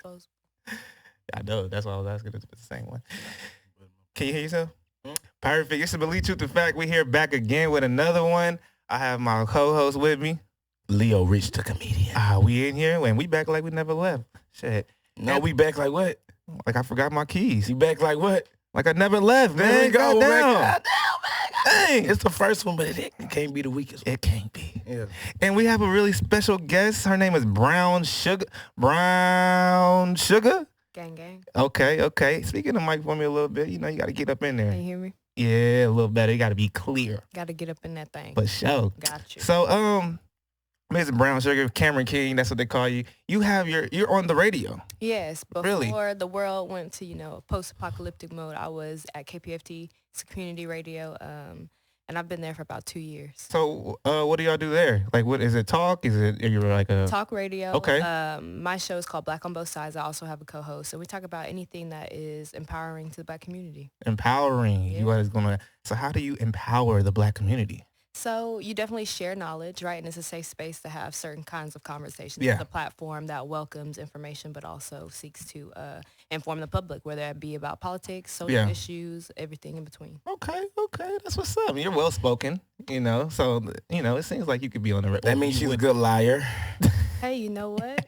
disposable. I know. That's why I was asking. It's the same one. Can you hear yourself? Perfect. It's the Believe Truth to Fact. We here back again with another one. I have my co-host with me, Leo Rich, the comedian. We in here and we back like we never left. Shit. No, we back like what? Like I forgot my keys. You back like what? Like I never left, man. There we go, man. Goddamn. Goddamn, man. Dang. It's the first one, but it can't be the weakest one. It can't be. Yeah. And we have a really special guest. Her name is Brown Sugar. Brown Sugar? Gang, gang. Okay. Speak in the mic for me a little bit. You know, you got to get up in Can there. you hear me? Yeah, a little better. You got to be clear. Got to get up in that thing. For sure. Got you. So, Ms. Brown Sugar, Cameron King, that's what they call you. You're on the radio. Yes. Before Really? the world went to, post-apocalyptic mode, I was at KPFT Community Radio, and I've been there for about 2 years. So, what do y'all do there? Like, what is it? Talk? Are you like a Talk radio. Okay. My show is called Black on Both Sides. I also have a co-host. So we talk about anything that is empowering to the Black community. empowering? Yeah. You guys So, how do you empower the Black community? So you definitely share knowledge, right? And it's a safe space to have certain kinds of conversations. Yeah. It's a platform that welcomes information, but also seeks to inform the public, whether it be about politics, social Yeah. issues, everything in between. Okay, that's what's up. You're well spoken, so it seems like you could be on the. That means she's a good liar. Hey, you know what?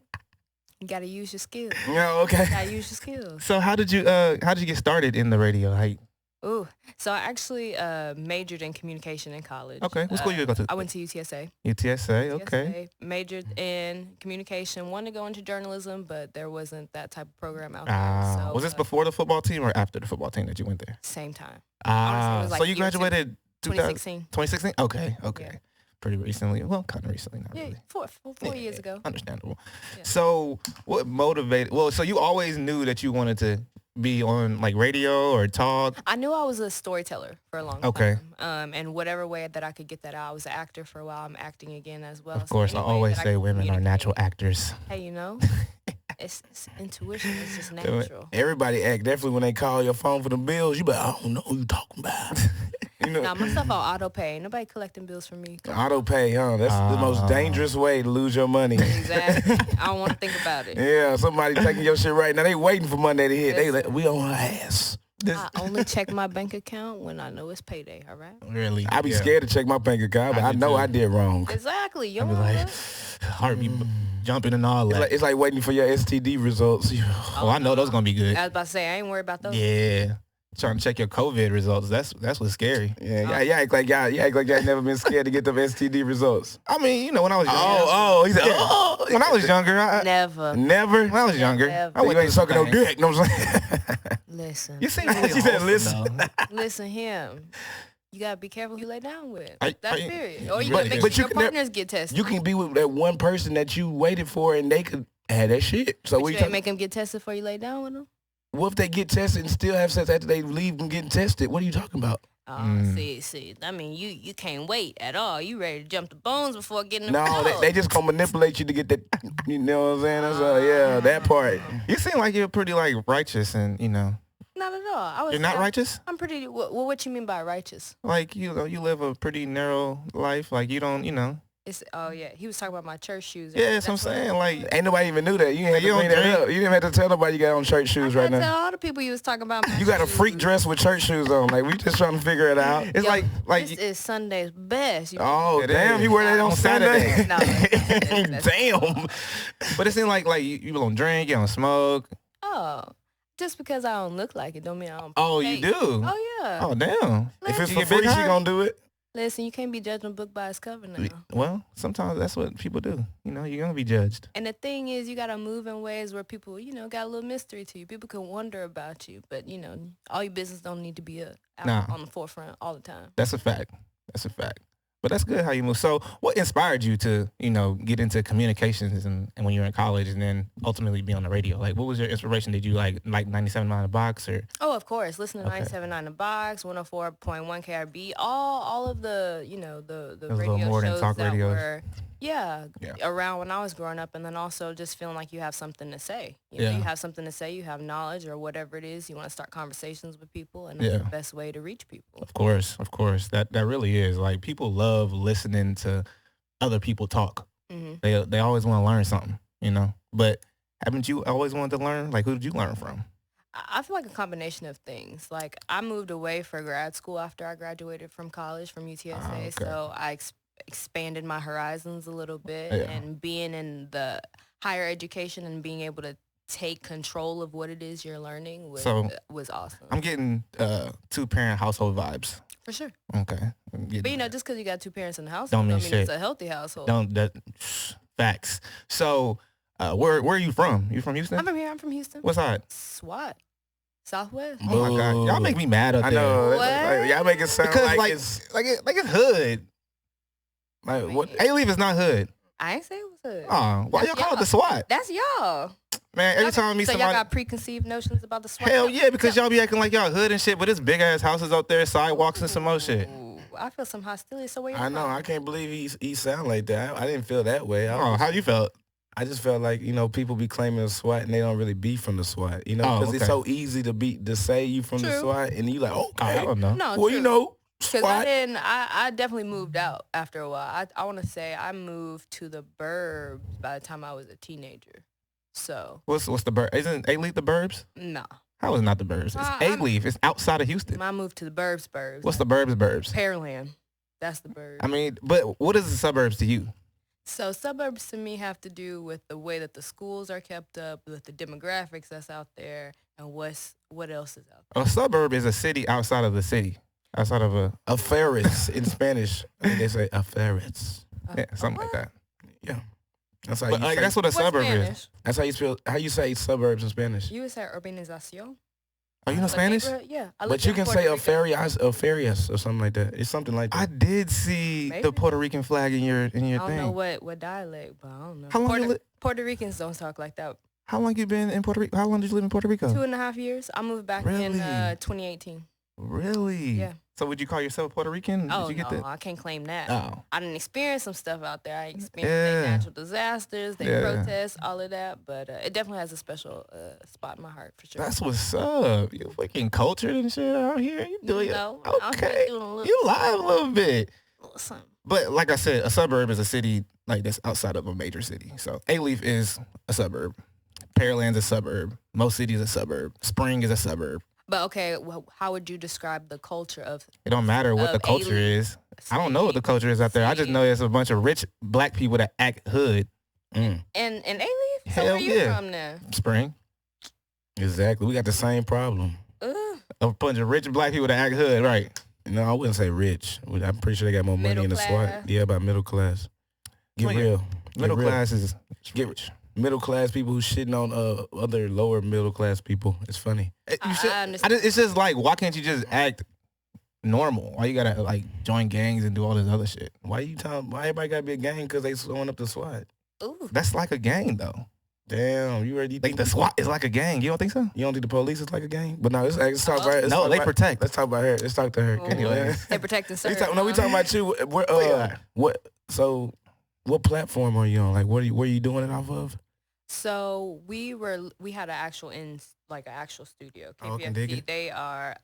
You got to use your skills. Yeah, okay. You got to use your skills. So how did you get started in the radio? Ooh. So I actually majored in communication in college. Okay, what school you go to? I went to UTSA. UTSA, okay. UTSA, majored in communication. Wanted to go into journalism, but there wasn't that type of program out there. So, Was this before the football team or after the football team that you went there? Same time. Honestly, it was like So you year two. graduated 2016. 2016? Okay. Yeah. Pretty recently. Well, kind of recently, not Yeah, really. four years ago. Understandable. Yeah. So what motivated? Well, so you always knew that you wanted to be on like radio or talk? I knew I was a storyteller for a long Okay. time. And whatever way that I could get that out. I was an actor for a while. I'm acting again as well. Of course, I any way always that say can women are communicate- natural actors. Hey, it's intuition. It's just natural. Everybody act definitely when they call your phone for the bills. You be like, I don't know who you talking about. Nah, my stuff on auto pay. Ain't nobody collecting bills from me. Auto pay, huh? That's the most dangerous way to lose your money. Exactly. I don't want to think about it. Yeah, somebody taking your shit right now. They waiting for Monday to hit. They like, we on her ass. I only check my bank account when I know it's payday, all right? Really? I be scared to check my bank account, but I I do know too. I did wrong. Exactly. You I'd be don't like, know heartbeat jumping and all that. It's like waiting for your STD results. Oh, I know those gonna be good. I was about to say, I ain't worried about those. Yeah. Trying to check your COVID results. That's what's scary. Yeah, y'all act like y'all never been scared to get them STD results. I mean, when I was younger. He said, oh. When I was younger, Never. Never? when I was younger, Never. I You went ain't through sucking no some dick. Know what I'm saying? Listen. You seem really She said, wholesome, listen. though. Listen, him. You gotta be careful who you lay down with. I- That's I- period. Or you but- gotta make but sure you your can never- partners get tested. You can be with that one person that you waited for and they could have that shit. So But we you ain't make them get tested before you lay down with them? what if they get tested and still have sex after they leave from getting tested? What are you talking about? Oh, see. I mean, you can't wait at all. You ready to jump the bones before getting the No, results. they just gonna manipulate you to get that. You know what I'm saying? That's that part. You seem like you're pretty like righteous, and Not at all. you're not righteous. I'm pretty. What you mean by righteous? Like you live a pretty narrow life. Like you don't. It's yeah. He was talking about my church shoes. Yeah, that's what I'm saying. Like Ain't nobody even knew that. You ain't have You to don't bring that drink? up. You didn't have to tell nobody you got on church shoes right I now. tell all the people you was talking about. my You got a freak shoes. dress with church shoes on. Like we just trying to figure it out. it's Yo, like this is Sunday's best. Oh It damn! is. You wear that on On Saturday? Saturday. No, that's- Damn. but it seems like you don't drink, you don't smoke. Oh, just because I don't look like it don't mean I don't. Oh, you partake. do. Oh yeah. Oh damn. If it's You for get big free, she high? gonna do it. Listen, you can't be judging a book by its cover now. Well, sometimes that's what people do. You're gonna be judged. And the thing is, you gotta move in ways where people, got a little mystery to you. People can wonder about you, but all your business don't need to be out Nah. on the forefront all the time. That's a fact. But that's good how you move. So what inspired you to, get into communications and when you were in college and then ultimately be on the radio? Like what was your inspiration? Did you like 97.9 The Box or? Oh, of course. Listen to Okay. 97.9 The Box, 104.1 KRB, all of the, the It was a radio little more than shows talk that radios. were, Yeah. around when I was growing up. And then also just feeling like you have something to say. Yeah. You have something to say, you have knowledge or whatever it is. You want to start conversations with people, and that's Yeah. the best way to reach people. Of course. That really is. Like people love listening to other people talk. hmm They always want to learn something, But Haven't you always wanted to learn? Like, who did you learn from? I feel like a combination of things. Like I moved away for grad school after I graduated from college from UTSA, Okay. so I expanded my horizons a little bit, Yeah. and being in the higher education and being able to take control of what it is you're learning was awesome. I'm getting 2-parent household vibes. For sure. Okay. But just because you got 2 parents in the household Don't mean it's shit. a healthy household. Facts. So, where are you from? You from Houston? I'm from here. I'm from Houston. What side? SWAT. Southwest. Oh my God, y'all make me mad up I there. know. What? Y'all make it sound Because like it's it's hood. like what? A-Leaf is not hood. I ain't say it was hood. Oh, why That's y'all call it y'all. the SWAT? That's y'all. Man, every time I meet So y'all somebody, got preconceived notions about the SWAT? hell yeah, because y'all be acting like y'all hood and shit, but it's big ass houses out there, sidewalks and some more shit. Ooh, I feel some hostility. So where you I know. from? I can't believe he sound like that. I didn't feel that way. Oh, how you felt? I just felt like, people be claiming the SWAT and they don't really be from the SWAT, Oh, because it's okay. so easy to say you from the True. SWAT and you like, Oh, I okay, don't know. No, well, true. Because SWAT. I definitely moved out after a while. I want to say I moved to the burbs by the time I was a teenager. So, What's the burb? Isn't A-Leaf the burbs? no. How is it not the burbs? It's I'm- A-Leaf. It's outside of Houston. I moved to the burbs. What's the burbs? Pearland? That's the burbs. I mean, but what is the suburbs to you? So suburbs to me have to do with the way that the schools are kept up, with the demographics that's out there, and what else is out there. A suburb is a city outside of the city. Outside of A ferris in Spanish. I think they say a ferris. something like that. Yeah. That's how But you say, that's what a What's suburb is. Spanish? that's how you say suburbs in Spanish. You would say urbanización. Are you know Like Spanish? neighborhood? Yeah. I But lived you in can Puerto say Rico. a ferias or something like that. It's something like I that. did see Maybe. the Puerto Rican flag in your I don't thing. know what dialect, but I don't know. How long Puerto Ricans don't talk like that. How long you been in Puerto Rico? How long did you live in Puerto Rico? 2.5 years. I moved back in Really? 2018. Really? Yeah. So would you call yourself Puerto Rican? Oh, did you get no, that? I can't claim that. Oh. I didn't experience some stuff out there. I experienced Yeah. their natural disasters, they Yeah. protests, all of that. But it definitely has a special spot in my heart for sure. That's what's up. You fucking cultured and shit out here. You doing No, it. I'm Okay. doing a little, You live a little bit. little something. But like I said, a suburb is a city like that's outside of a major city. So A-Leaf is a suburb. Pearland's a suburb. Most cities a suburb. Spring is a suburb. But okay, well, how would you describe the culture of It don't matter what Of the culture A-Leaf. is. I don't know what the culture is out there. I just know there's a bunch of rich black people that act hood. Mm. and A-Leaf? So Hell where you yeah. from now? Spring. Exactly. We got the same problem. Ugh. A bunch of rich black people that act hood, right? No, I wouldn't say rich. I'm pretty sure they got more money Middle in the class. SWAT. Yeah, about middle class. Get Like, real. Middle real. class is Get rich. middle class people who shitting on other lower middle class people. It's funny. I understand. It's just like, why can't you just act normal? Why you gotta like join gangs and do all this other shit? Why everybody gotta be a gang because they throwing up the SWAT? Ooh. That's like a gang though. Damn, you ready? Like the SWAT is like a gang. You don't think so? You don't think the police is like a gang? But no, let's talk about it. No, they protect. Let's talk about her. Let's talk to her. Oh, Anyway. they protect and serve. We talking about you. What platform are you on? Like, where are you doing it off of? So we had an actual actual studio. Oh, I can dig KPFT. it. They are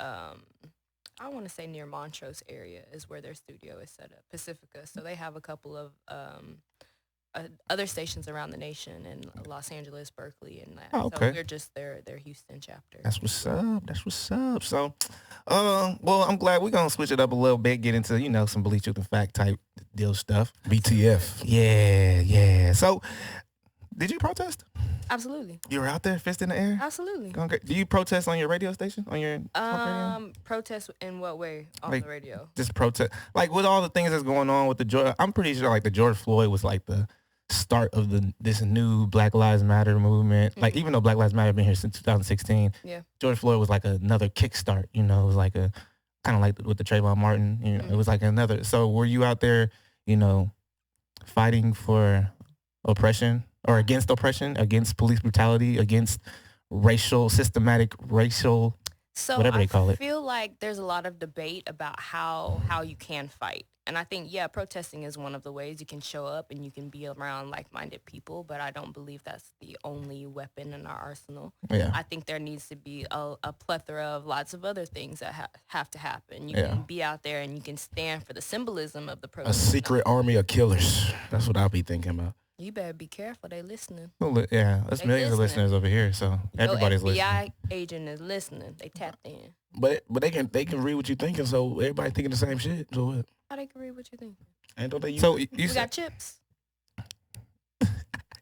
I want to say near Montrose area is where their studio is set up. Pacifica. So they have a couple of other stations around the nation in Los Angeles, Berkeley, and that. Oh, okay. So we're just their Houston chapter. That's what's up. That's what's up. So, well, I'm glad we're gonna switch it up a little bit, get into some Believe Truth and Fact type deal stuff. BTF. Yeah. So, did you protest? Absolutely. You were out there, fist in the air. Absolutely. Going crazy. Do you protest on your radio station? On your talk radio? Protest in what way on Like, the radio? Just protest, like with all the things that's going on with the George. I'm pretty sure like the George Floyd was like the start of this new Black Lives Matter movement. Like even though Black Lives Matter been here since 2016, Yeah. George Floyd was like another kickstart. It was like a kind of like with the Trayvon Martin. It was like another. So were you out there, fighting for oppression or against oppression, against police brutality, against systematic racial? So whatever they call I it. feel like there's a lot of debate about how you can fight. And I think, protesting is one of the ways you can show up and you can be around like-minded people, but I don't believe that's the only weapon in our arsenal. Yeah. I think there needs to be a plethora of lots of other things that have to happen. You Yeah. can be out there and you can stand for the symbolism of the A protest. secret army of killers. That's what I'll be thinking about. You better be careful. They listening. Well, yeah, there's They millions of listening. listeners over here, so everybody's Your FBI listening. agent is listening. They tapped in. But they can read what you thinking, so everybody thinking the same shit. So what? How they can read what you think? And don't they use So it? We got chips.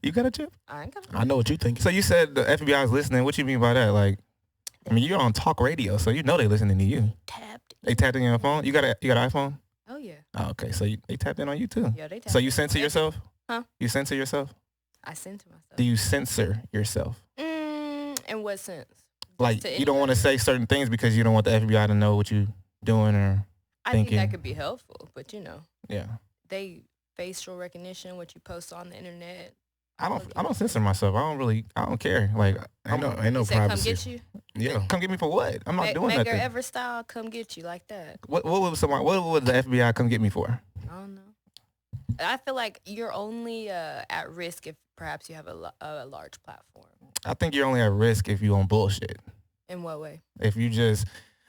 you got a chip? I ain't got. I know what you think. So you said the FBI is listening. What you mean by that? Like, I mean, you're on talk radio, so you know they listening to you. Tapped. They tapped in your phone. You got an iPhone? Oh yeah. Oh, okay. So they tapped in on you too. Yeah, they tapped. So you in. censor yourself? Huh? You censor yourself? I censor myself. Do you censor yourself? In what sense? Like To you don't want to say certain things because you don't want the FBI to know what you doing or I think thinking. that could be helpful, but yeah. they facial recognition, what you post on the internet. I don't censor myself. I don't care. Like Ain't no You said, come privacy. get you. Yeah. come get me for what? I'm not doing Make nothing. her ever style, come get you like that. What would the FBI come get me for? I don't know. I feel like you're only at risk if perhaps you have a large platform. I think you're only at risk if you on bullshit. In what way? If you just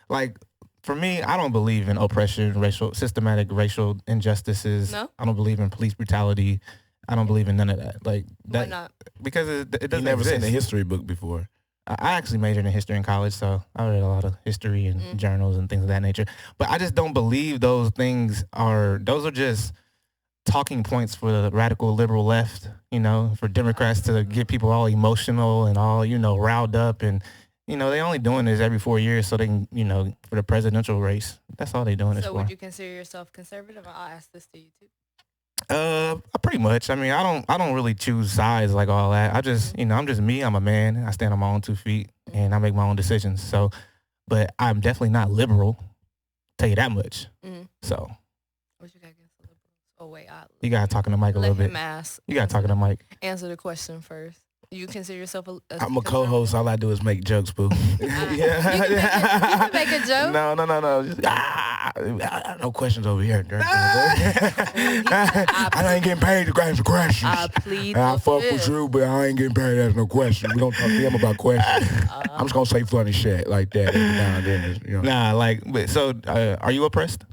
like, for me, I don't believe in oppression, systematic racial injustices. No? I don't believe in police brutality. I don't believe in none of that. Like Why that not? because it You doesn't never exist. seen a history book before. I actually majored in history in college, so I read a lot of history and journals and things of that nature. But I just don't believe those are just talking points for the radical liberal left, for Democrats to get people all emotional and all, riled up. And, they only doing this every 4 years so they can, for the presidential race. That's all they doing this So for. would you consider yourself conservative? I'll ask this to you too. Pretty much. I mean, I don't really choose sides like all that. I just, I'm just me. I'm a man. I stand on my own 2 feet and I make my own decisions. So, but I'm definitely not liberal. Tell you that much. Mm-hmm. So What you got against the liberals? Oh wait, you gotta talk in the mic a let little bit. him ask. You gotta talk in the mic. Answer the question first. You consider yourself a I'm a co-host. All I do is make jokes, boo. You can make a joke. No. Just, no questions over here. I ain't getting paid to answer questions. I plead I the fuck fifth. with you, but I ain't getting paid to answer no questions. We don't talk to them about questions. I'm just gonna say funny shit like that every now and then. Nah, like, but so are you oppressed?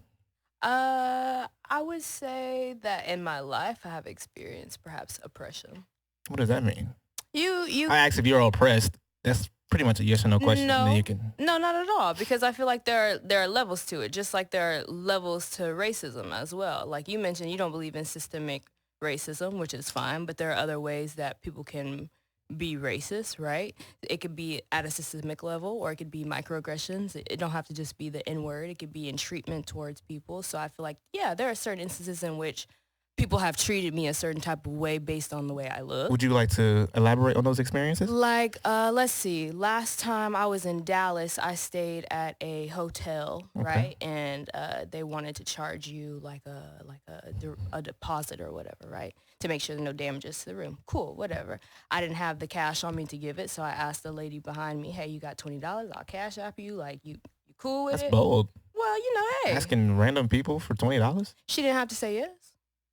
I would say that in my life I have experienced perhaps oppression. What does that mean? You I asked if you're oppressed. That's pretty much a yes or no question. No. And then you can. No, not at all. Because I feel like there are levels to it, just like there are levels to racism as well. Like you mentioned, you don't believe in systemic racism, which is fine, but there are other ways that people can be racist, right? It could be at a systemic level, or it could be microaggressions. It don't have to just be the N-word. It could be in treatment towards people. So I feel like, yeah, there are certain instances in which people have treated me a certain type of way based on the way I look. Would you like to elaborate on those experiences? Like, let's see. Last time I was in Dallas, I stayed at a hotel, right? And they wanted to charge you like a deposit or whatever, right? To make sure there are no damages to the room. Cool, whatever. I didn't have the cash on me to give it, so I asked the lady behind me, "Hey, you got $20? I'll cash app you. Like, you cool with That's it?" bold. Well, hey. Asking random people for $20? She didn't have to say yes.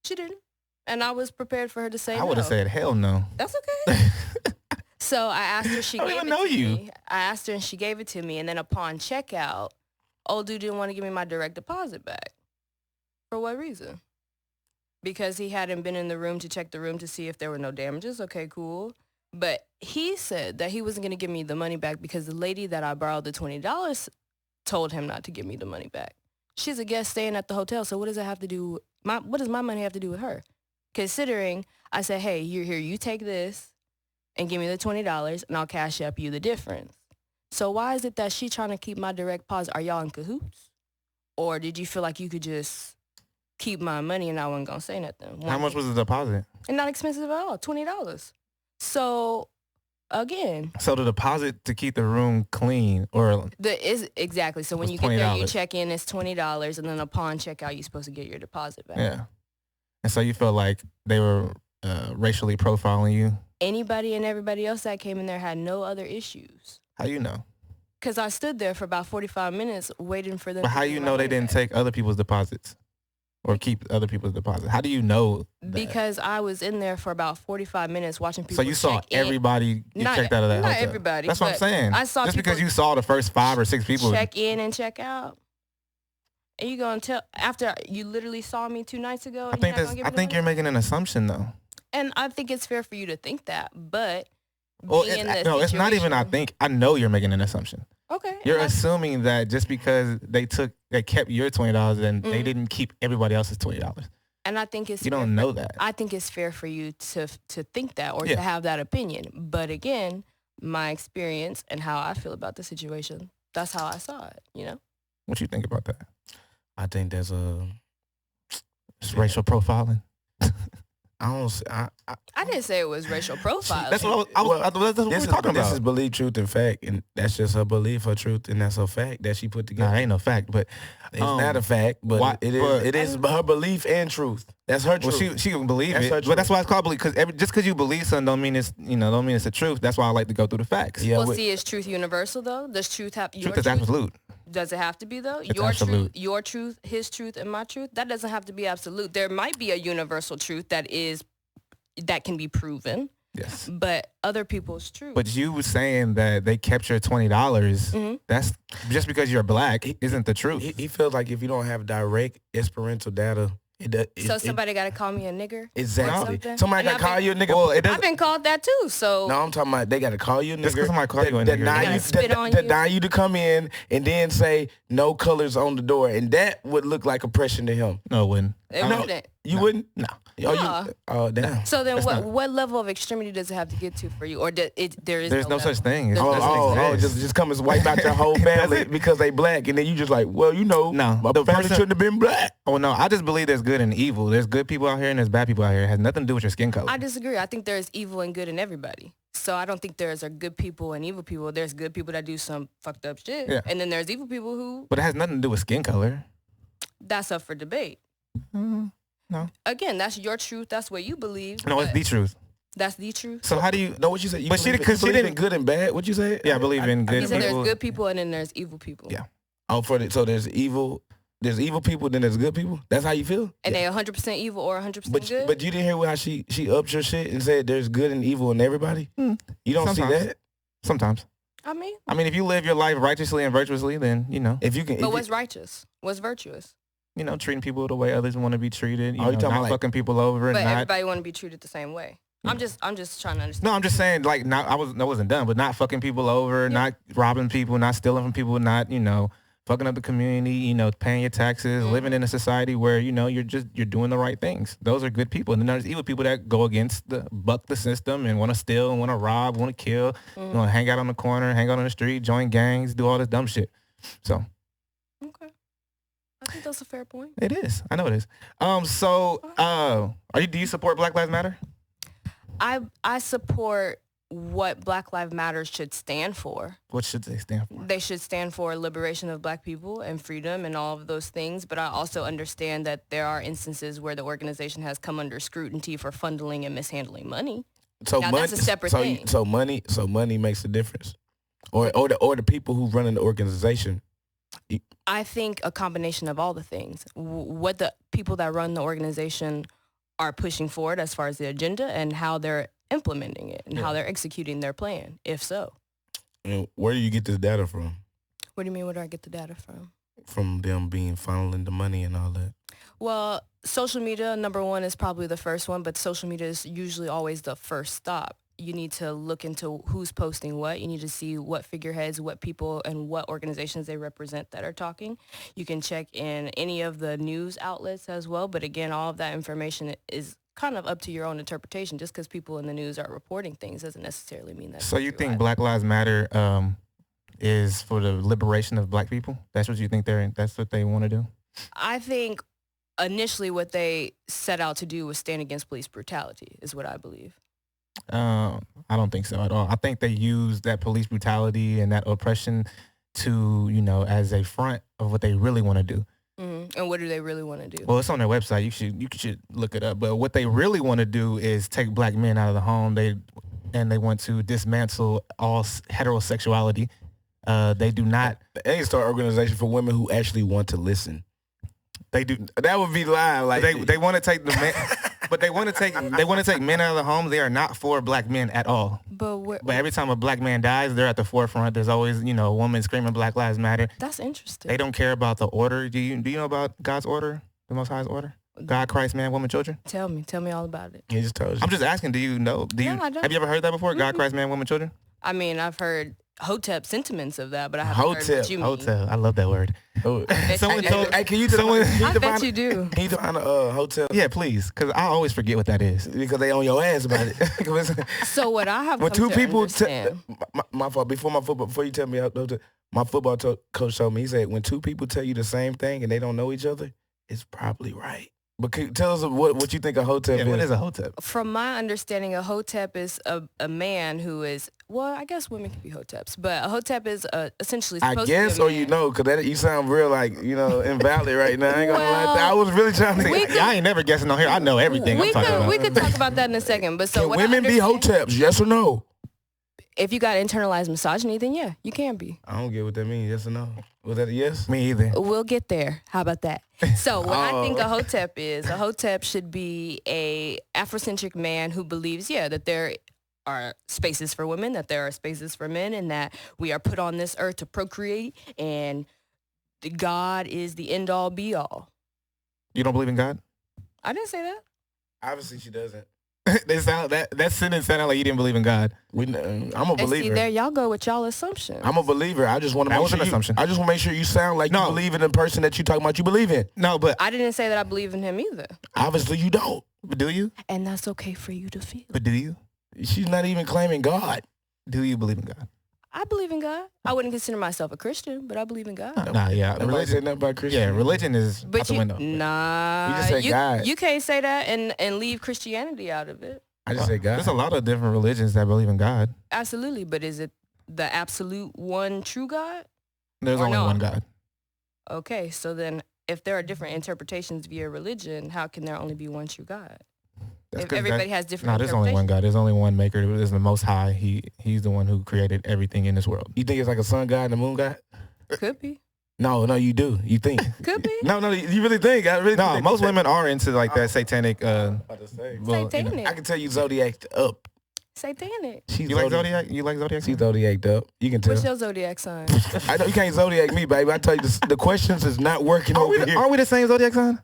She didn't. And I was prepared for her to say no. I would have said hell no. That's okay. So I asked her, she I don't gave even it know to you. me. I asked her and she gave it to me. And then upon checkout, old dude didn't want to give me my direct deposit back. For what reason? Because he hadn't been in the room to check the room to see if there were no damages. Okay, cool. But he said that he wasn't going to give me the money back because the lady that I borrowed the $20 told him not to give me the money back. She's a guest staying at the hotel, so what does that have to do? What does my money have to do with her? Considering I said, hey, you're here, you take this and give me the $20 and I'll cash up you the difference. So why is it that she trying to keep my direct deposit? Are y'all in cahoots? Or did you feel like you could just keep my money and I wasn't going to say nothing? How much was the deposit? And not expensive at all, $20. So again, So the deposit to keep the room clean, or exactly. So when was you get there, you $20. check in, it's $20, and then upon checkout, you're supposed to get your deposit back. yeah. And so you felt like they were racially profiling you? Anybody and everybody else that came in there had no other issues. How you know? Because I stood there for about 45 minutes waiting for them. But to how give me you my know they money didn't back. take other people's deposits or keep other people's deposits? How do you know that? Because I was in there for about 45 minutes watching people. So you saw check in. everybody get Not- checked out of that not hotel? everybody, That's what I'm but saying. I saw Just because people you saw the first 5 or 6 people. check in and check out. And you gonna tell after you literally saw me 2 nights ago? I think you're making an assumption though. And I think it's fair for you to think that, but Well, being in the no, it's not even. I situation- think I know you're making an assumption. Okay. You're and that's- assuming that just because they kept your $20 and they didn't keep everybody else's $20. And I think it's You fair don't know that. I think it's fair for you to think that or Yeah. to have that opinion. But again, my experience and how I feel about the situation, that's how I saw it, you know? What you think about that? I think there's It's racial profiling. I don't see, I didn't say it was racial profiling. That's what that's what we're talking this about. is belief, truth, and fact, and that's just her belief, her truth, and that's her fact that she put together. Nah, ain't no fact, but It's not a fact, but why- it is. but- It is her belief and truth. That's her truth. well, she can believe That's her it, but that's truth. why it's called belief. Because just because you believe something don't mean it's the truth. That's why I like to go through the facts. Yeah, Well, with- see, is truth universal though? Does truth have your Truth is absolute. Does it have to be though? It's Your truth, absolute. your truth, his truth, and my truth. That doesn't have to be absolute. There might be a universal truth that can be proven, Yes. but other people's truth. But you were saying that they kept your $20. Mm-hmm. That's just because you're black isn't the truth. he feels like if you don't have direct experiential data, so somebody got to call me a nigger. exactly. something? Somebody And got to call you a nigga. Well, it I've doesn't. been called that too. So No, I'm talking about they got to call you a nigga. Just 'cause somebody call you a nigga, Deny they gotta you, spit on you. deny you to come in and then say no colors on the door, and that would look like oppression to him. No, it wouldn't. it No. wouldn't. You wouldn't? No. Nah. Oh, damn. So then, That's not- what level of extremity does it have to get to for you, or there is There's no such level? thing. It There's doesn't Oh, exist. just come and wipe out your whole family because they black, and then you just like, well, you know, No, my the family person- shouldn't have been black. Oh no, I just believe there's good and evil. There's good people out here and there's bad people out here. It has nothing to do with your skin color. I disagree. I think there's evil and good in everybody. So I don't think there's good people and evil people. There's good people that do some fucked up shit, Yeah. and then there's evil people who But it has nothing to do with skin color. that's up for debate. No. Again, that's your truth. That's what you believe. No, it's but the truth. that's the truth. So how do you? No, what you said? You But she- believe in- 'cause she you believe in didn't- good and bad. What you say? Yeah, I believe in good He said people. there's good people and then there's evil people. Yeah. Oh, so there's evil. There's evil people, then there's good people. That's how you feel. And they 100% evil or 100% good. But you didn't hear how she upped your shit and said there's good and evil in everybody. You don't see Sometimes. that. Sometimes. I mean, If you live your life righteously and virtuously, then If you can, but if what's righteous? What's virtuous? treating people the way others want to be treated. Oh, you talking not about like- fucking people over and But not. everybody want to be treated the same way. I'm just trying to understand. No, I'm just saying, like, not I wasn't done, but not fucking people over, not robbing people, not stealing from people, not fucking up the community, paying your taxes, living in a society where you're doing the right things. Those are good people. And then there's evil people that go against buck the system and want to steal and want to rob, want to kill, want to hang out on the corner, hang out on the street, join gangs, do all this dumb shit. So Okay. I think that's a fair point. it is. I know it is. Do you support Black Lives Matter? I support what Black Lives Matter should stand for. What should they stand for? They should stand for liberation of black people and freedom and all of those things. But I also understand that there are instances where the organization has come under scrutiny for funneling and mishandling money. So Now, money, that's a separate so, thing. So money makes a difference, or the people who run the organization. I think a combination of all the things. What the people that run the organization are pushing forward as far as the agenda and how they're implementing it and how they're executing their plan, if so. Where do you get this data from? What do you mean, where do I get the data from? From them being funneling the money and all that. Well, social media, number one, is probably the first one, but social media is usually always the first stop. You need to look into who's posting what. You need to see what figureheads, what people, and what organizations they represent that are talking. You can check in any of the news outlets as well, but again, all of that information is kind of up to your own interpretation. Just because people in the news are reporting things doesn't necessarily mean that. So you think Black Lives Matter is for the liberation of black people? That's what you think that's what they want to do? I think initially what they set out to do was stand against police brutality, is what I believe. I don't think so at all. I think they use that police brutality and that oppression to, as a front of what they really want to do. Mm-hmm. And what do they really want to do? Well, it's on their website. You should look it up. But what they really want to do is take black men out of the home. They want to dismantle all heterosexuality. They do not. They need to start an organization for women who actually want to listen. They do. That would be lying. Like They want to take the men, but they want to take men out of the home. They are not for black men at all. But every time a black man dies, they're at the forefront. There's always a woman screaming Black Lives Matter. That's interesting. They don't care about the order. Do you know about God's order, the Most High's order? God, Christ, man, woman, children? Tell me all about it. He just told you. I'm just asking, do you know? No, I don't. Have you ever heard that before? God, Christ, man, woman, children? I mean, I've heard Hotep sentiments of that, but I haven't heard what you mean. Hotel. I love that word. Oh. Someone told. Hey, can you I bet you do. Can you define a hotel? Yeah, please, because I always forget what that is. Because they on your ass about it. So what I have When come two to people, understand, my fault. Before you tell me, my football coach told me, he said, when two people tell you the same thing and they don't know each other, it's probably right. But can you tell us what you think a hotep is? What is a hotep? from my understanding, a hotep is a man who is, well, I guess women can be hoteps, but a hotep is essentially I supposed guess, to be or a man. you know, because you sound real like, invalid right now. I ain't gonna lie. Well, I was really trying to think. I ain't never guessing on here. I know everything I'm talking about. We could talk about that in a second. But so Can what I women be understand- hoteps? Yes or no? If you got internalized misogyny, then yeah, you can be. I don't get what that means. Yes or no? Was that a yes? Me either. We'll get there. How about that? So what I think a hotep should be a Afrocentric man who believes, that there are spaces for women, that there are spaces for men, and that we are put on this earth to procreate, and God is the end all be all. You don't believe in God? I didn't say that. Obviously, she doesn't. that sentence sounded like you didn't believe in God. I'm a And see, believer. there y'all go with y'all assumptions. I'm a believer. I just want to That make was sure an assumption. I just want to make sure you sound like No. you believe in the person that you talking about you believe in. No, but I didn't say that I believe in him either. Obviously, you don't. do you? And that's okay for you to feel. But do you? She's not even claiming God. Do you believe in God? I believe in God. I wouldn't consider myself a Christian, but I believe in God. Nah, yeah. Nobody Religion, said nothing about Christian. yeah, religion is But out the window. nah, You just say God. You can't say that and leave Christianity out of it. I just said God. There's a lot of different religions that believe in God. Absolutely, but is it the absolute one true God? There's Or only no. one God. Okay, so then if there are different interpretations via religion, how can there only be one true God? That's If 'cause everybody has different there's only one interpretations. God. There's only one maker. There's the Most High. He's the one who created everything in this world. You think it's like a sun god and a moon god? Could be. No, you do. You think. Could be. No, you really think. I really No, think most women are into like that satanic. about to say. Well, Satanic. I can tell you Zodiac up. Satanic. She's You like Zodiac? You like Zodiac? She's Zodiac up. You can tell. What's your zodiac sign? I know you can't Zodiac me, baby. I tell you, the questions is not working Are over here. we the same Zodiac sign?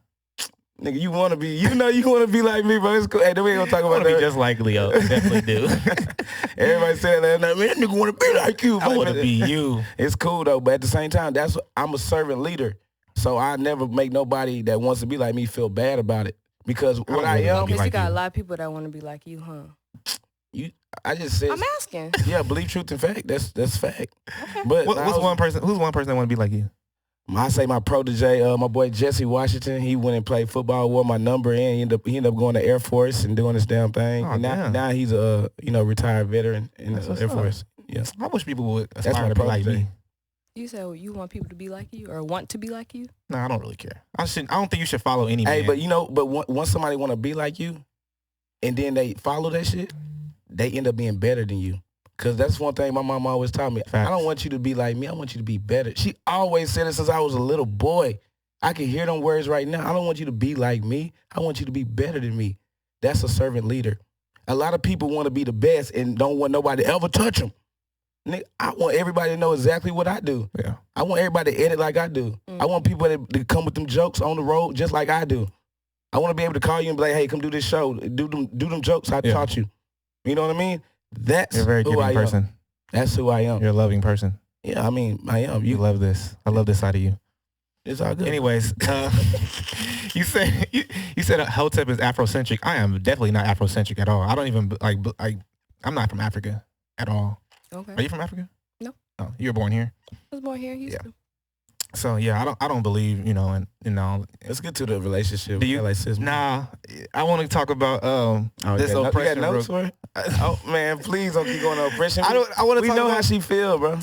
Nigga, you want to be, you want to be like me, bro. It's cool. Hey, then we ain't gonna talk I about want to that. be just like Leo. Definitely do. Everybody said last night, man, that nigga want to be like you. I want to be you. It's cool though, but at the same time, I'm a servant leader, so I never make nobody that wants to be like me feel bad about it because what I really am, wanna be Because you like got you. a lot of people that want to be like you, huh? I just said, I'm asking. yeah, believe truth and fact. That's fact. Okay. But Who's one person that want to be like you? I say my protege, my boy Jesse Washington. He went and played football, wore my number, and he ended up going to Air Force and doing this damn thing. Oh, and damn. now he's a retired veteran in That's the what's Air up. Force. Yeah, I wish people would That's aspire my to be like protege. me. You said you want people to be like you or want to be like you? No, I don't really care. I don't think you should follow any Hey, man. but once somebody want to be like you, and then they follow that shit, they end up being better than you. Cause that's one thing my mom always taught me. Facts. I don't want you to be like me. I want you to be better. She always said it since I was a little boy. I can hear them words right now. I don't want you to be like me. I want you to be better than me. That's a servant leader. A lot of people want to be the best and don't want nobody to ever touch them. Nigga, I want everybody to know exactly what I do. Yeah. I want everybody to edit like I do. I want people to come with them jokes on the road just like I do. I want to be able to call you and be like, hey, come do this show. Do them jokes I Yeah. taught you. You know what I mean? That's You're a very who giving I person. am. That's who I am. You're a loving person. Yeah, I mean, I am. You love this. I love this side of you. It's all good. Anyways, you said Hotep is Afrocentric. I am definitely not Afrocentric at all. I don't even like. I'm not from Africa at all. Okay. Are you from Africa? No. Oh, you were born here. I was born here in Houston. So yeah, I don't believe Let's get to the relationship. Do you? Like sis. Nah, I want to talk about this you got oppression. notes for it? Oh man, please don't keep going to oppression. I want to We talk know about, how she feel, bro.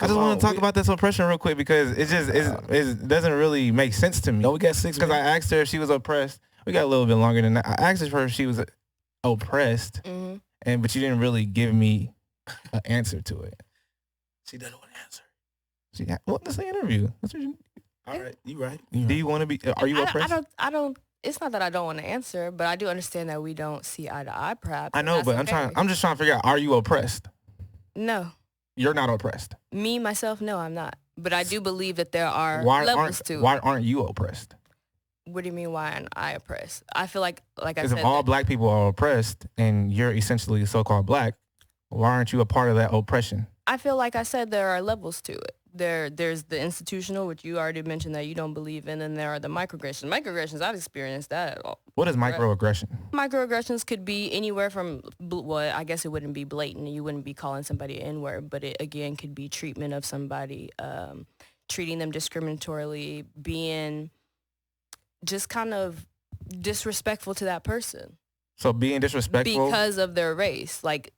I just want to talk about this oppression real quick because it doesn't really make sense to me. No, we got 6 Because I minutes. asked her if she was oppressed. We got a little bit longer than that. I asked her if she was oppressed, Mm-hmm. but you didn't really give me an answer to it. She doesn't want to answer. That's the interview. That's what you, All right, you right. do you want to be? Are you oppressed? I don't. It's not that I don't want to answer, but I do understand that we don't see eye to eye. Perhaps I know, and but that's okay. I'm just trying to figure out. Are you oppressed? No, You're not oppressed. me myself, no, I'm not. But I do believe that there are Why levels to it. Why aren't you oppressed? What do you mean why I oppress? I feel like I Because said, if all that black people are oppressed and you're essentially so-called black, why aren't you a part of that oppression? I feel like I said there are levels to it. There's the institutional, which you already mentioned that you don't believe in, and there are the microaggressions. Microaggressions, I've experienced that. What is microaggression? Microaggressions could be anywhere from, well, I guess it wouldn't be blatant. You wouldn't be calling somebody an N-word, but it, again, could be treatment of somebody, treating them discriminatorily, being just kind of disrespectful to that person So being disrespectful. because of their race. Like,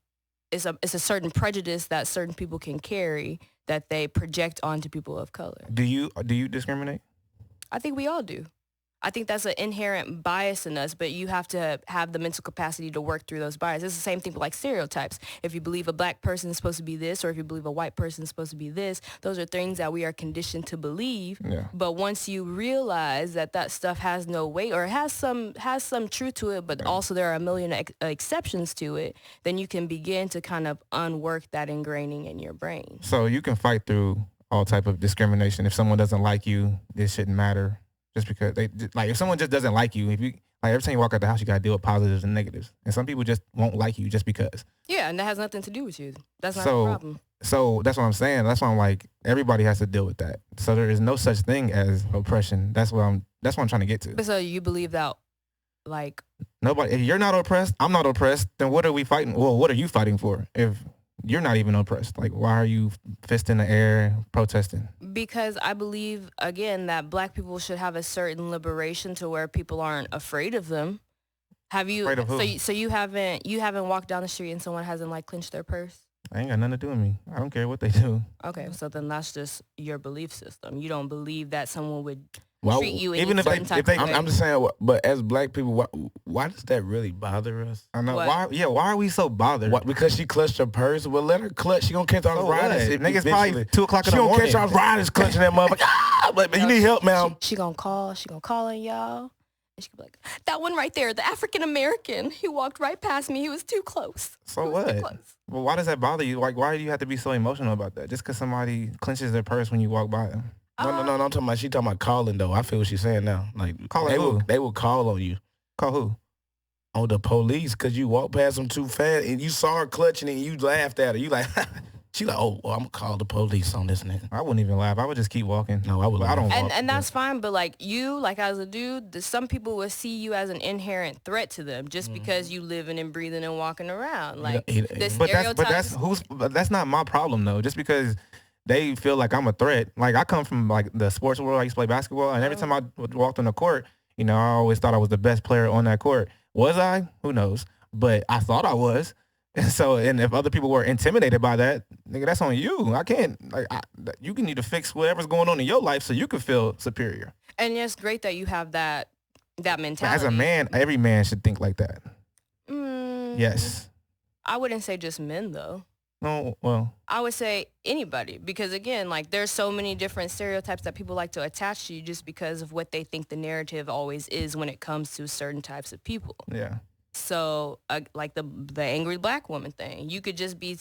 it's a certain prejudice that certain people can carry that they project onto people of color. Do you discriminate? I think we all do. I think that's an inherent bias in us, but you have to have the mental capacity to work through those biases. It's the same thing with like stereotypes. If you believe a black person is supposed to be this, or if you believe a white person is supposed to be this, those are things that we are conditioned to believe. Yeah. But once you realize that that stuff has no weight or has some truth to it, but also there are a million exceptions to it, then you can begin to kind of unwork that ingraining in your brain. So you can fight through all type of discrimination. If someone doesn't like you, this shouldn't matter. Just because if someone just doesn't like you, if you every time you walk out the house, you gotta deal with positives and negatives. And some people just won't like you just because. Yeah, and that has nothing to do with you. That's not So- a problem. So that's what I'm saying. That's why I'm like, everybody has to deal with that. So there is no such thing as oppression. That's what I'm trying to get to. But so you believe that, like, Nobody, if you're not oppressed, I'm not oppressed, then what are we fighting? Well, what are you fighting for? If you're not even oppressed, like, why are you fist in the air protesting? because I believe, again, that black people should have a certain liberation to where people aren't afraid of them. Have you? Afraid of who? So you haven't walked down the street and someone hasn't like clenched their purse? I ain't got nothing to do with me. I don't care what they do. Okay, so then that's just your belief system. You don't believe that someone would Well, treat you even any if they- certain if type they- of way. I'm just saying, but as black people, why does that really bother us? I know What? why. Yeah, why are we so bothered? What, because she clutched her purse? Well, let her clutch. She gonna catch all So the what? riders. Niggas probably eventually. 2 o'clock in She the gonna morning. catch all the riders clutching that motherfucker. Ah, but you need help, man. She gonna call on y'all. And she could be like, that one right there, the African American, he walked right past me. He was too close. So He was too what? close. Well, why does that bother you? Like, why do you have to be so emotional about that? Just because somebody clenches their purse when you walk by them? No, I'm talking about. She talking about calling though. I feel what she's saying now. Like Calling they who? they will call on you, Call who? on the police, because you walked past them too fast and you saw her clutching and you laughed at her. You like, she like, oh, well, I'm gonna call the police on this nigga. I wouldn't even laugh. I would just keep walking. No, I would. But I don't laugh. walk. And that's fine, but like you, like as a dude, some people will see you as an inherent threat to them just because you living and breathing and walking around. Like Yeah, the But stereotypes. that's not my problem though. Just because they feel like I'm a threat. Like, I come from like the sports world. I used to play basketball, and every time I walked on the court, you know, I always thought I was the best player on that court. Was I? Who knows? But I thought I was. And so, and if other people were intimidated by that, nigga, that's on you. I can't, like, you can need to fix whatever's going on in your life so you can feel superior. And it's great that you have that mentality. As a man, every man should think like that. Yes. I wouldn't say just men though. No, well, I would say anybody, because again, like there's so many different stereotypes that people like to attach to you just because of what they think the narrative always is when it comes to certain types of people. yeah. So like the angry black woman thing, you could just be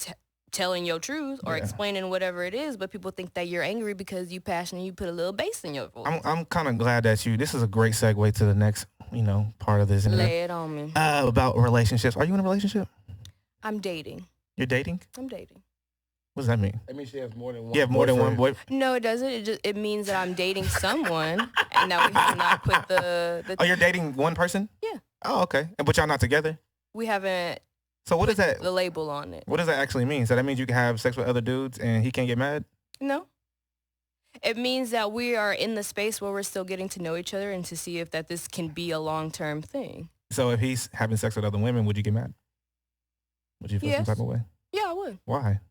telling your truth or Yeah. explaining whatever it is, but people think that you're angry because you passionate, you put a little bass in your voice. I'm kind of glad that this is a great segue to the next, part of this interview. Lay it on me. About relationships. Are you in a relationship? I'm dating. You're dating? I'm dating. What does that mean? I mean, she has more than one. You have more than one boy. No, it doesn't. It means that I'm dating someone and that we have not put the Oh, you're dating one person? Yeah. Oh, okay. But y'all not together? we haven't So what is that? the label on it. What does that actually mean? So that means you can have sex with other dudes and he can't get mad? No. It means that we are in the space where we're still getting to know each other and to see if that this can be a long-term thing. So if he's having sex with other women, would you get mad? Would you feel some Yes. type of way? Yeah, I would. Why?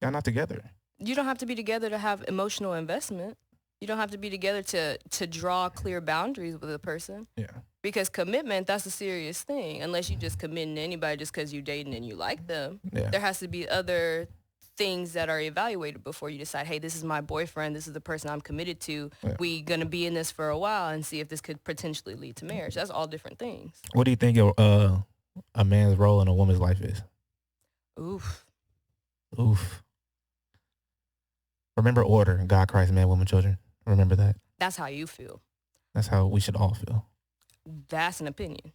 Y'all not together. You don't have to be together to have emotional investment. You don't have to be together to draw clear boundaries with a person. Yeah. Because commitment, that's a serious thing. Unless you just committing to anybody just because you're dating and you like them. Yeah. There has to be other things that are evaluated before you decide, hey, this is my boyfriend. This is the person I'm committed to. Yeah. We going to be in this for a while and see if this could potentially lead to marriage. That's all different things. What do you think a man's role in a woman's life is? Oof. Oof. Remember order. God, Christ, man, woman, children. Remember that. That's how you feel. That's how we should all feel. That's an opinion.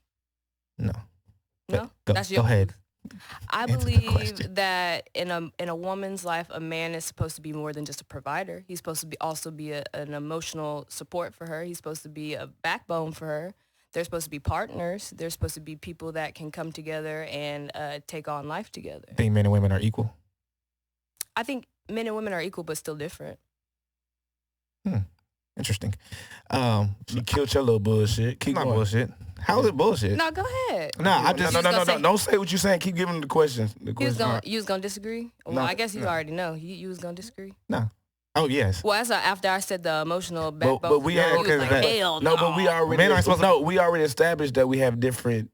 No. No, Go, that's your go ahead. I Answer the believe question. that in a woman's life, a man is supposed to be more than just a provider. He's supposed to be also be an emotional support for her. He's supposed to be a backbone for her. They're supposed to be partners. They're supposed to be people that can come together and take on life together. I think men and women are equal. I think men and women are equal, but still different. Interesting. She killed your little bullshit. Keep Not going. bullshit. How is it bullshit? No, go ahead. No, I just No. say- Don't say what you're saying. Keep giving them the questions. The You was gonna disagree? Well, No, I guess you no. already know. You was gonna disagree. no. Oh yes. Well, that's after I said the emotional backbone. but we you are- was because like, that- hell No, but we already Men aren't supposed to- we already established that we have different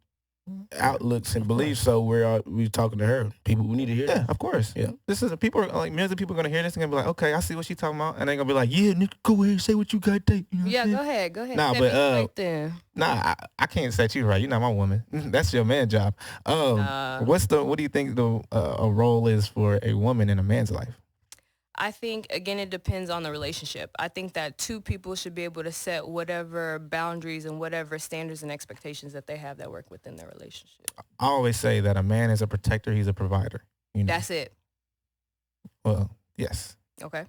outlooks and beliefs. So we're talking to her. People, we need to hear Yeah, that. of course. Yeah. This is people are like millions of people are gonna hear this and gonna be like, okay, I see what she's talking about, and they're gonna be like, yeah, nigga, go ahead and say what you got to think. You know what Yeah, I'm go saying? ahead. Go ahead. Nah, Set but, me straight then. Nah, I can't set you right. You're not my woman. That's your man job. Nah. What do you think the a role is for a woman in a man's life? I think, again, it depends on the relationship. I think that two people should be able to set whatever boundaries and whatever standards and expectations that they have that work within their relationship. I always say that a man is a protector. He's a provider. You know? That's it. Well, yes. Okay.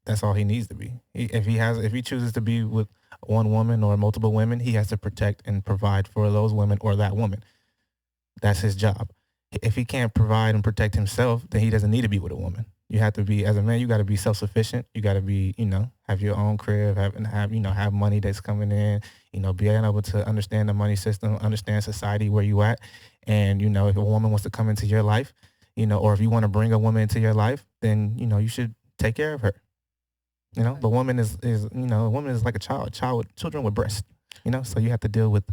That's all he needs to be. If he chooses to be with one woman or multiple women, he has to protect and provide for those women or that woman. That's his job. If he can't provide and protect himself, then he doesn't need to be with a woman. You have to be, as a man, you got to be self-sufficient. You got to be, have your own crib, have money that's coming in, being able to understand the money system, understand society, where you at. And, if a woman wants to come into your life, or if you want to bring a woman into your life, then, you should take care of her. The woman is a woman is like a children with breasts, so you have to deal with,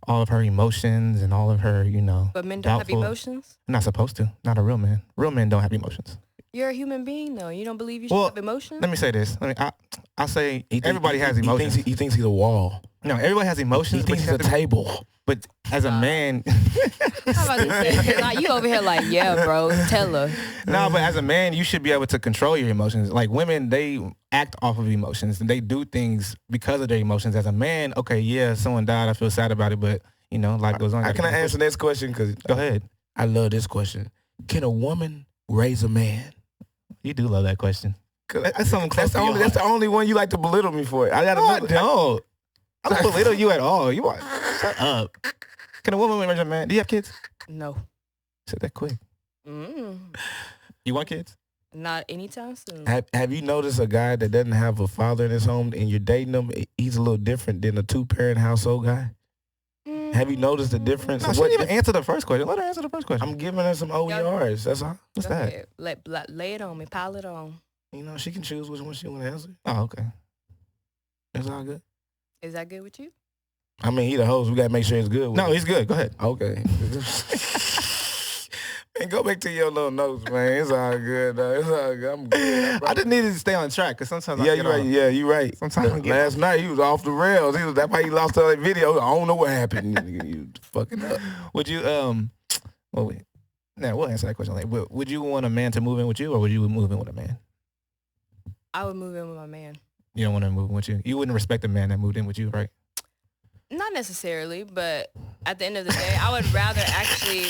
all of her emotions and all of her, But men don't doubtful- have emotions? Not supposed to. Not a real man. Real men don't have emotions. You're a human being, though. You don't believe you should Well, have emotions? Let me say this. I'll say everybody has emotions. He thinks he's a wall. No, everybody has He emotions. thinks he's a table. But as a man, How about to say, like, you over here like, yeah, bro, tell her. no, but as a man, you should be able to control your emotions. Like women, they act off of emotions and they do things because of their emotions. As a man, okay, yeah, someone died, I feel sad about it, but life goes on. Can I answer this question? Because Go ahead. I love this question. Can a woman raise a man? You do love that question. That's something close to your That's heart. the only one you like to belittle me for. I got No, I another. don't. I don't belittle you at all. Shut up. Can a woman raise a man? Do you have kids? No. Said that quick. Mm, You want kids? not anytime soon. Have you noticed a guy that doesn't have a father in his home and you're dating him? He's a little different than a 2-parent household guy. Have you noticed the difference? No, she didn't even answer the first question. Let her answer the first question. I'm giving her some OERs. That's all. What's Go that? ahead. Lay it on me. Pile it on. She can choose which one she want to answer. Oh, okay. That's all good. Is that good with you? I mean, he the host. We got to make sure it's good. with No, him. he's good. Go ahead. Okay. Man, go back to your little notes, man. It's all good, though. It's all good. I'm good. I just needed to stay on track because sometimes I Yeah, get you're right. off. Yeah, you're right. Sometimes I get Last night he was off the rails. That's why he lost all that video. I don't know what happened. You fucking up. Would you well wait. Now we'll answer that question later. Would you want a man to move in with you or would you move in with a man? I would move in with my man. You don't want to move in with you. You wouldn't respect a man that moved in with you, right? Not necessarily, but at the end of the day, I would rather actually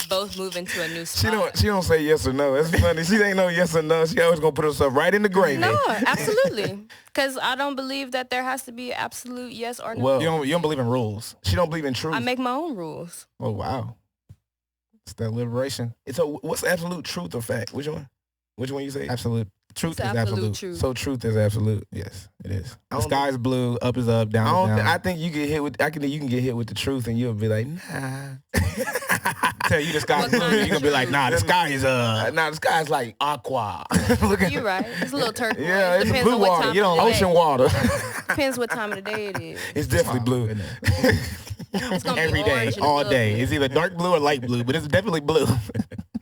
both move into a new spot. She don't say yes or no. That's funny. She ain't no yes or no. She always gonna put herself right in the gravy. No, absolutely. Because I don't believe that there has to be absolute yes or no. Well, You don't believe in rules. she don't believe in truth. I make my own rules. Oh wow. It's that liberation. So what's absolute truth or fact? Which one? Which one you say? Absolute. Truth It's is absolute absolute. truth. So truth is absolute. Yes, it is. I The don't sky is blue, up is up, down is down. I think you get hit with. You can get hit with the truth, and you'll be like, nah. Tell you the sky's What blue, kind you're of gonna be like, truth? nah, the sky is Nah, the sky's like aqua. Look at You're right. It's a little turquoise. Yeah, it's Depends blue on what water. time You of don't the ocean day. water. Depends what time of the day it is. It's definitely blue. It's gonna be Every day, orange and all blue. day. It's either dark blue or light blue, but it's definitely blue.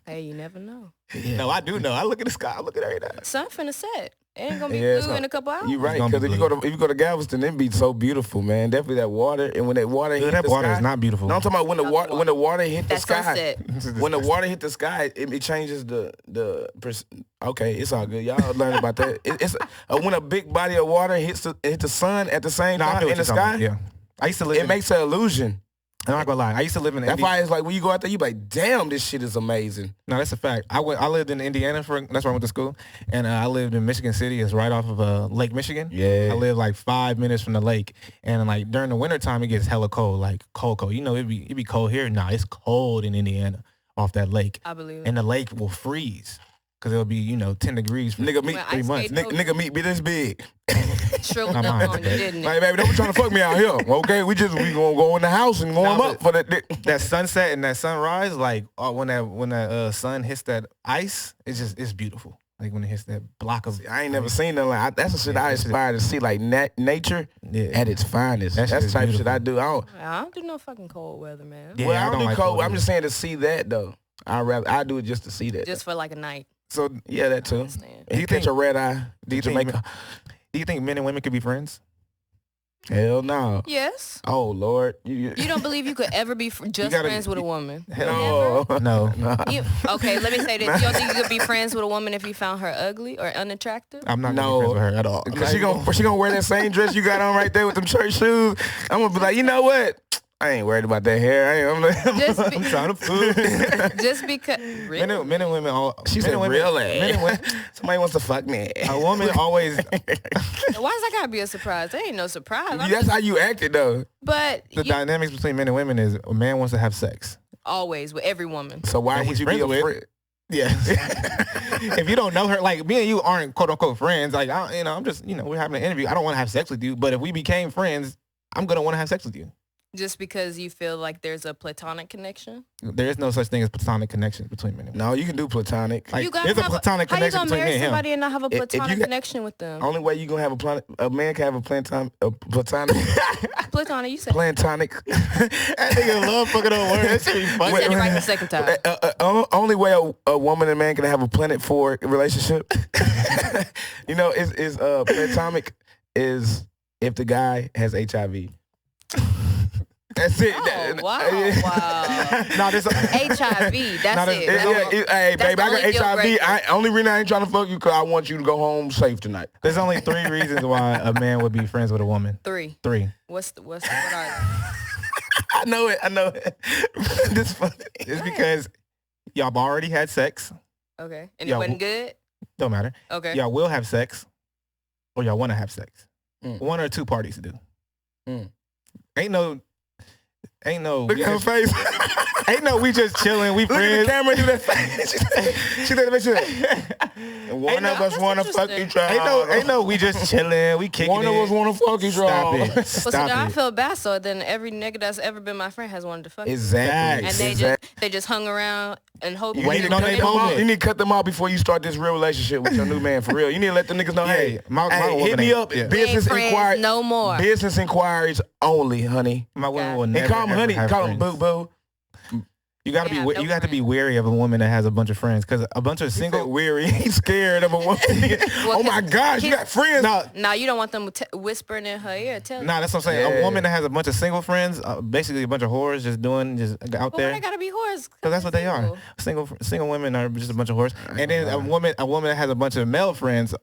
Hey, you never know. No, I do know. I look at the sky. I look at every day. Sun finna set. It ain't gonna be Yeah, it's blue in gonna- a couple hours. You're right, gonna be because if you go to Galveston, it be so beautiful, man. Definitely that water, and when that water hit that the water sky, is not beautiful. No, I'm talking about when the water hit the That sky. sunset. When the water hit the sky, it changes okay, it's all good. Y'all learn about that. It's when a big body of water hits the sun at the same No, I time feel in what the you're talking sky. about. Yeah, I used to live. It makes an illusion. I'm not gonna lie. I used to live in. That's why it's like when you go out there, you be like, damn, this shit is amazing. No, that's a fact. I lived in Indiana that's where I went to school, and I lived in Michigan City. It's right off of Lake Michigan. Yeah. I live like 5 minutes from the lake, and like during the wintertime, it gets hella cold, like cold. You know, it be cold here. Nah, it's cold in Indiana off that lake, I believe it. and the lake will freeze because it'll be 10 degrees for Nigga meat Well, 3 ice months. skate- Nigga meat be this big. Shriveled Not up mine. on you, didn't Like, it? baby, don't trying to fuck me out here. Okay, we gonna go in the house and warm No, up for that dick. That sunset and that sunrise, like when that sun hits that ice, it's beautiful. Like when it hits that block of. I ain't never seen nothing like that's the shit I aspire to see, like nature Yeah. at its finest. That shit That's is the type of shit beautiful. I do. I don't do no fucking cold weather, man. Yeah, Well, I I don't don't do like cold. cold I'm either. just saying to see that though. I do it just to see that. Just for like a night. So yeah, that too. Understand. And you catch think- a red eye. do you Jamaica. think men and women could be friends? Hell no. Yes. Oh Lord. You don't believe you could ever be just gotta- friends with a woman? No. No, Okay, let me say this. You don't think you could be friends with a woman if you found her ugly or unattractive? I'm not No. gonna be friends with her at all. Cause she gonna wear that same dress you got on right there with them church shoes. I'm gonna be like, you know what? I ain't worried about that hair. I'm Just, trying to fool. just because. Really? Men and women all. She men said, and women, really? Men and women, Somebody wants to fuck me. a woman always. Why does that gotta be a surprise? There ain't no surprise. That's how you acted though. But The you, dynamics between men and women is a man wants to have sex. always with every woman. So why That would he's you be friends a with. friend? Yeah. If you don't know her, like me and you aren't quote unquote friends. Like I'm just we're having an interview. I don't want to have sex with you, but if we became friends, I'm gonna want to have sex with you. Just because you feel like there's a platonic connection? There is no such thing as platonic connection between men and women. No, you can do platonic. Like You gotta there's a have platonic how you connection gonna between me marry and him. somebody and not have a If you platonic got- connection with them? Only way you gonna have a man can have a platonic Platonic, you said. platonic. That nigga love fucking on words. That shit be You funny. said it right the second time. Only way a woman and man can have a Planet 4 relationship, is platonic is if the guy has HIV. That's it. Oh, wow. Wow. No, this HIV, Not that's a- it. Hey, That's baby, the I only got deal HIV. breaker. Only reason I ain't trying to fuck you because I want you to go home safe tonight. there's only 3 reasons why a man would be friends with a woman. 3. 3. What are they? I know it. This funny. It's because y'all already had sex. Okay. And Yeah, it wasn't good? Don't matter. Okay. Y'all will have sex, or y'all want to have sex. Mm. One or two parties do. Mm. Ain't no. Look at her face. Ain't no. We just chilling. We Look at the friends. camera. Do that face. She did that. One of us that's want to fuck interesting. each other. Ain't no. We just chilling. We kicking One of it. us want to fuck each Stop other. it. Well, so Stop then I it. feel bad. So then every nigga that's ever been my friend has wanted to fuck. me. Exactly. And they just hung around and hope You need, Waiting to on cut their them off. moment. You need to cut them off before you start this real relationship with your new man for real. You need to let the niggas know, hey, my hit woman me ain't- up. yeah. We ain't Business friends inquiries. no more. Business inquiries only, honey. My woman God. will And never. call him ever honey. have Call him friends. boo boo. You gotta Yeah, be. no You got to be friends. wary of a woman that has a bunch of friends, because a bunch of Single single. weary. He's scared of a woman. Oh my gosh, you got friends. No, Now you don't want them whispering in her ear. Tell nah, that's what I'm saying. Yeah. A woman that has a bunch of single friends, basically a bunch of whores, just out But there. why they gotta be whores? Because that's what they are. Single women are just a bunch of whores. And then a woman that has a bunch of male friends,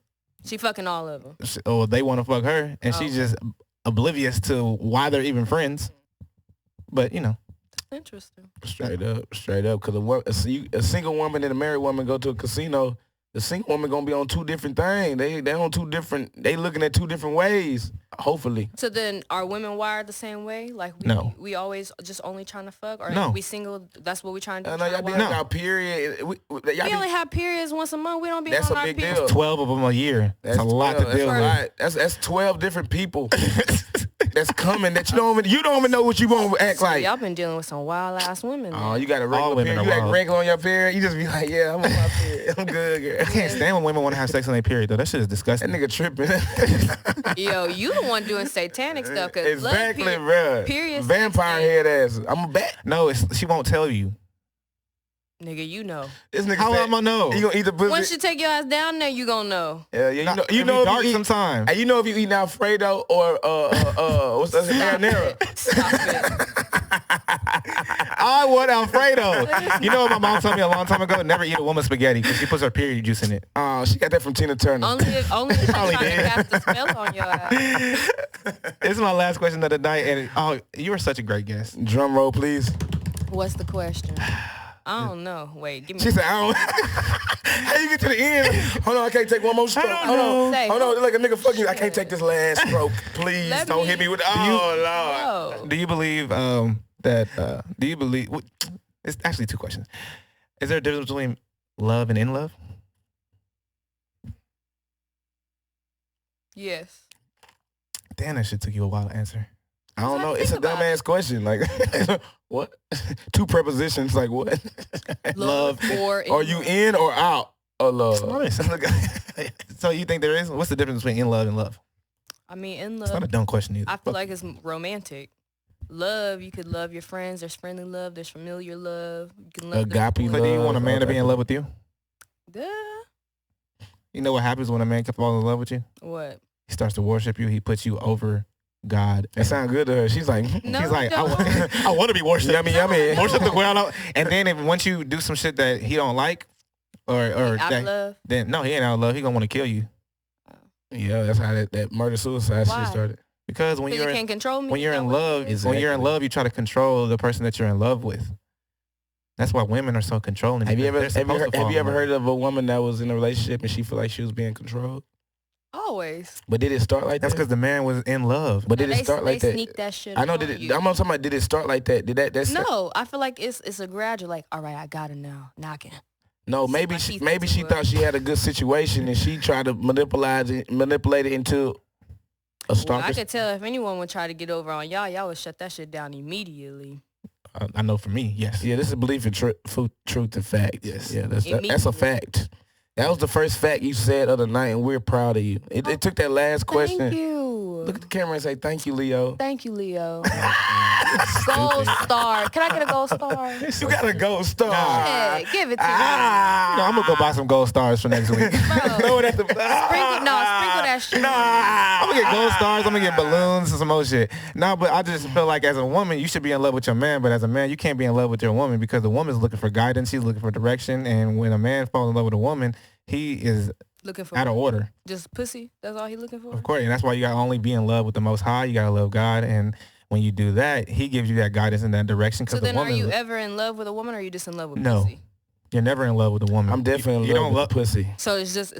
She fucking all of them. they want to fuck her, and she's just oblivious to why they're even friends. But Interesting. Straight up. Because a single woman and a married woman go to a casino. The single woman gonna be on 2 different things. They on 2 different. They looking at 2 different ways. Hopefully. So then, are women wired the same way? Like No. we always just only trying to fuck, or No. we single? That's what we trying to do. No, y'all be trying to on wild? y'all period. We only have periods once a month. We don't be That's on a our big periods. deal. 12 of them a year. That's a lot 12. to deal That's with. a lot. That's 12 different people that's coming that you don't even know what you gonna act like. Y'all been dealing with some wild ass women. Oh, man. you got a All regular women period. are You act wild. regular on your period. You just be like, yeah, I'm on my period. I'm good, girl. I can't stand when women want to have sex on their period, though. That shit is That disgusting. nigga tripping. Yo, you the one doing satanic stuff. Cause Exactly, blood bruh. period Vampire sex head ass. I'm a bat. No, she won't tell you. Nigga, you know. This nigga How said, am I know? You gonna eat the pussy? Once you take your ass down there, you gonna know. Yeah, you know, you know if you eat sometimes. And you know if you eat Alfredo or what's that? Marinara. Stop it. I want Alfredo. You know what my mom told me a long time ago? Never eat a woman's spaghetti because she puts her period juice in it. Oh, she got that from Tina Turner. Only if she's Probably trying did. to cast a spell on your ass. This is my last question of the night, and you are such a great guest. Drum roll, please. What's the question? I don't know. Wait, give me. She said, I don't. How you get to the end? Hold on, I can't take one more stroke. Hold on. Say, Hold on, like a nigga fucking you. I can't take this last stroke. Please don't hit me with. Oh, Lord. Whoa. Do you believe do you believe? It's actually two questions. Is there a difference between love and in love? Yes. Damn, that shit took you a while to answer. I don't know. Think It's a about dumbass question. Like, what? Two prepositions. Like, what? Love or Are you in or out of love? So you think there is? What's the difference between in love and love? I mean, in It's not a love, dumb question either. I feel like it's romantic. Love, you could love your friends. There's friendly love. There's familiar love. You can love Agape them. But do you want a man to be in Okay. love with you? Duh. You know what happens when a man can fall in love with you? What? He starts to worship you. He puts you over God. That sounds good to her. She's like, No, He's like, don't. I want to be worshipped. yummy, yummy. Worship the ground. And then once you do some shit that he don't like, or Out of that, love. then no, he ain't out of love. He gonna want to kill you Yeah, that's how that murder-suicide Why? shit started. because when Because you're you can't control me. when you're Is in that what it love, is? when you're in Exactly. love, you try to control the person that you're in love with. That's why women are so controlling. Have you ever They're supposed to fall have you in ever love. heard of a woman that was in a relationship and she felt like she was being controlled? Always. But did it start like That's that? because the man was in love. But did No, it start like they that? sneak that shit I know. on Did it? you. I'm talking about. Did it start like that? Did that? No, I feel like it's a gradual. Like, all right, I got it now. Now I can. No, See maybe my she teeth maybe into she it. thought she had a good situation and she tried to manipulate it into a Well, stalker. I could tell if anyone would try to get over on y'all would shut that shit down immediately. I know for me, yes. Yeah, this is belief in truth and fact. Yes. Yeah, that's a Immediately. fact. That was the first fact you said of the night, and we're proud of you. It took that last question. Thank you. Look at the camera and say, thank you, Leo. Thank you, Leo. Gold star. Can I get a gold star? You got a gold star. Yeah, give it to me. No, I'm gonna go buy some gold stars for next week. Bro, Throw it at the sprinkle that shit. I'm gonna get gold stars. I'm gonna get balloons and some more shit. No, but I just feel like as a woman, you should be in love with your man. But as a man, you can't be in love with your woman because the woman's looking for guidance. She's looking for direction. And when a man falls in love with a woman, he is Looking for out of order. just pussy. That's all he looking for. Of course, and that's why you gotta only be in love with the Most High. You gotta love God, and when you do that, He gives you that guidance in that direction. So Because the then, are woman, you ever in love with a woman, or are you just in love with No. pussy? you're never in love with a woman. I'm definitely you in don't love with pussy. So it's just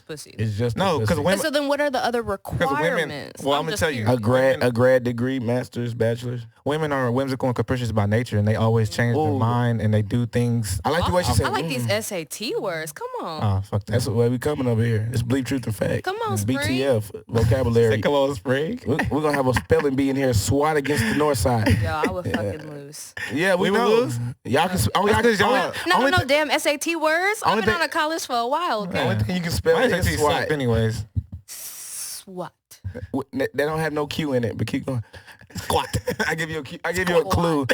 pussy. It's just No, the because pussy. women. And so then, what are the other women- requirements? well, I'm gonna just tell you. curious. a grad degree, master's, bachelor's. Women are whimsical and capricious by nature, and they always change their Ooh. mind, and they do things. I like the way she Oh, said. I like these mm. SAT words. Come on. Oh, fuck that. That's the way we coming over here. It's belief, truth, and fact. Come on, Spring. BTF vocabulary. Say hello, Spring. We're gonna have a spelling bee in here. SWAT against the north side. Yo, I would fucking lose. Yeah, we will know. lose? Y'all can. Y'all That's 'cause y'all- No, damn SAT words. I've only been thing- out of college for a while. Okay. Only thing you can spell My is SAT SWAT. sucked anyways. SWAT. They don't have no Q in it, but keep going. Squat. I give you a clue.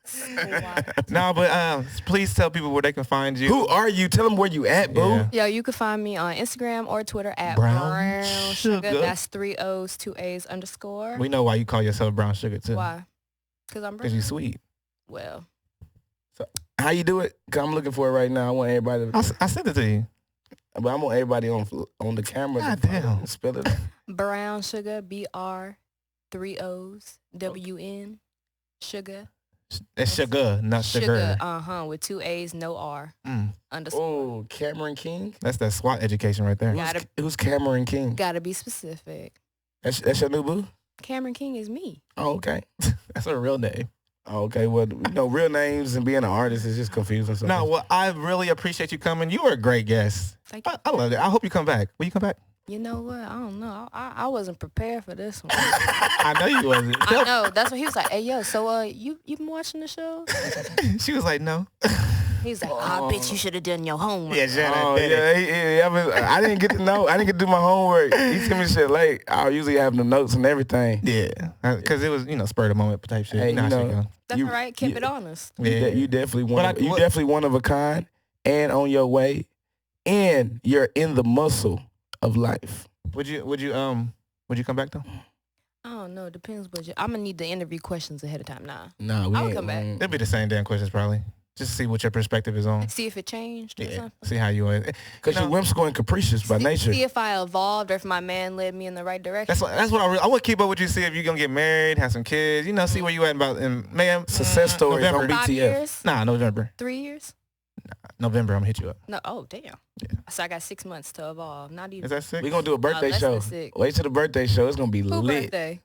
SWAT. No, but please tell people where they can find you. Who are you? Tell them where you at, boo. Yeah. Yo, you can find me on Instagram or Twitter at Brown Brown Sugar. Sugar. That's 3 O's, 2 A's _ We know why you call yourself brown sugar too. Why? Because I'm Because brown. you're sweet. Well, How you do it? 'Cause I'm looking for it right now. I want everybody. I sent it to you. But I want everybody on the camera. God to damn. spell it. Brown Sugar, BR, 3 O's, WN, Sugar. It's sugar, not sugar. With 2 A's, no R, Mm. _ Oh, Cameron King. That's that SWAT education right there. Got it. Who's Cameron King? Gotta be specific. That's your new boo. Cameron King is me. Oh, okay. That's a real name. Oh, okay. Well, real names and being an artist is just confusing. No, sometimes. well, I really appreciate you coming. You were a great guest. Thank you. I love it. I hope you come back. Will you come back? You know what? I don't know. I wasn't prepared for this one. I know you wasn't. I know. That's what he was like. Hey, yo, so you been watching the show? She was like, no. He's like, I bet you should have done your homework. Yeah, Jen, Oh, I did it. I didn't get to know. I didn't get to do my homework. He sent me shit late. I usually have the notes and everything. Yeah, because it was spur of the moment type shit. Hey, You know how shit go. That's all right. Keep it honest. You definitely But you definitely one of a kind and on your way, and you're in the muscle of life. Would you come back though? I don't know. Depends what I'm gonna need the interview questions ahead of time. Nah, we I'll ain't- come back. It'll be the same damn questions probably. Just to see what your perspective is on. See if it changed or Yeah. something. See how you are. Because you're whimsical and capricious by nature. See if I evolved or if my man led me in the right direction. That's what I want to keep up with you. See if you're gonna get married, have some kids. See where you at about in May. Success stories on November. 5 BTF. years? Nah, November. 3 years? November. I'm gonna hit you up. No. Oh, damn. Yeah. So I got 6 months to evolve. Not even. Is that 6? We're going to do a birthday less show. than 6. Wait till the birthday show. It's going to be Who lit. birthday?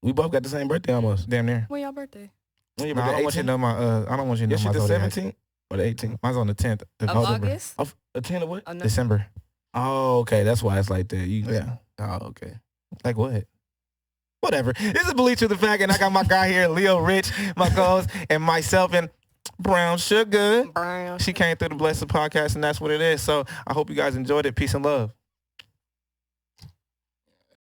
We both got the same birthday almost. Damn near. When y'all birthday? When your No, I birthday? don't want you to know my. I don't want you to Your know my shit the zodiac. 17th or the 18th? Mine's on the 10th of Of November. August? Of the 10th of what? Oh, no. December. Oh, okay. That's why it's like that. Yeah. Oh, okay. Like what? Whatever. This is Believe to the Fact, and I got my guy here, Leo Rich, my co-host, and myself and Brown Sugar. Brown. She came through the Blessed Podcast, and that's what it is. So I hope you guys enjoyed it. Peace and love.